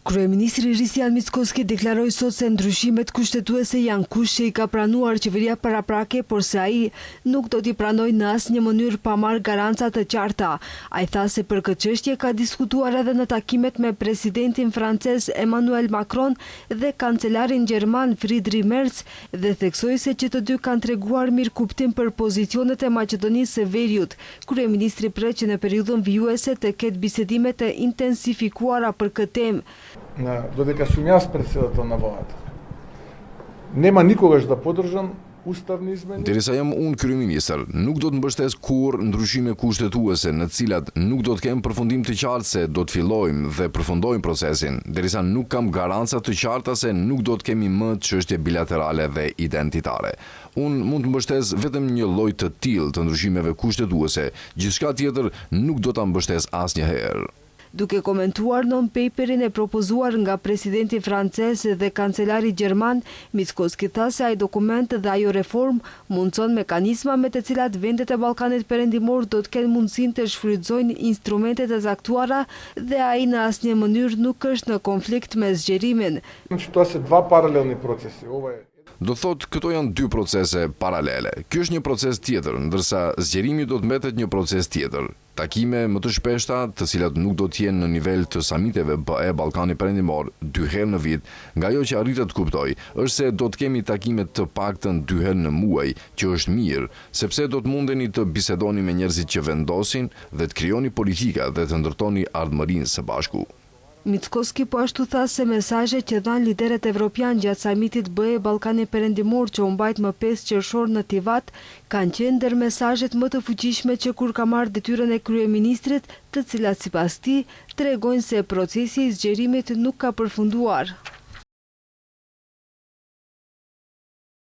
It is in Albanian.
Kryeministri Hristjan Mickoski deklaroi sot se ndryshimet kushtetuese janë kusht që i ka pranuar qeveria paraprake, por se ai nuk do t'i pranojë në asnjë mënyrë pa marrë garanca të qarta. Ai tha se për këtë çështje ka diskutuar edhe në takimet me presidentin francez Emmanuel Macron dhe kancelarin gjerman Friedrich Merz dhe theksoi se që të dy kanë treguar mirëkuptim për pozicionet e Maqedonisë së Veriut. Kryeministri pret që në periudhën vijuese të ketë bisedime të intensifikuara për këtë temë. Додека сум јас председател на владата, нема никогаш да поддржам уставни измени. Derisa jam unë kryeministër, nuk do të mbështes kurrë ndryshime kushtetuese në të cilat nuk do të kem përfundim të qartë se do të fillojmë dhe përfundojmë procesin, derisa nuk kam garanca të qarta se nuk do të kemi më çështje bilaterale dhe identitare. Unë mund të mbështes vetëm një lloj të tillë të ndryshimeve kushtetuese, gjithçka tjetër nuk do ta mbështes asnjëherë. Duke komentuar non-paperin e propozuar nga presidenti francez dhe kancelari gjerman, Mickoski tha se ai dokument dhe ajo reform mundson mekanizma me të cilat vendet e Ballkanit Perëndimor do të kenë mundësinë të shfrytëzojnë instrumentet e caktuara dhe ai në asnjë mënyrë nuk është në konflikt me zgjerimin. Тоа се два паралелни процеси. Ова е Do thot, këto janë dy procese paralele. Ky është një proces tjetër, ndërsa zgjerimi do të mbetet një proces tjetër. Takime më të shpeshta, të cilat nuk do të jenë në nivel të samiteve BE Ballkani Perëndimor 2 herë në vit, nga ajo që arritet të kuptoj, është se do të kemi takime të paktën 2 herë në muaj, që është mirë, sepse do të mundeni të bisedoni me njerëzit që vendosin dhe të krijoni politika dhe të ndërtoni ardhmërinë së bashku. Mickoski po ashtu tha se mesazhet që dhanë liderët evropian gjatë samitit BE Ballkani Perëndimor që u mbajt më 5 qershor në Tivat kanë qenë ndër mesazhet më të fuqishme që kur ka marrë detyrën e kryeministrit, të cilat sipas tij tregojnë se procesi i zgjerimit nuk ka përfunduar.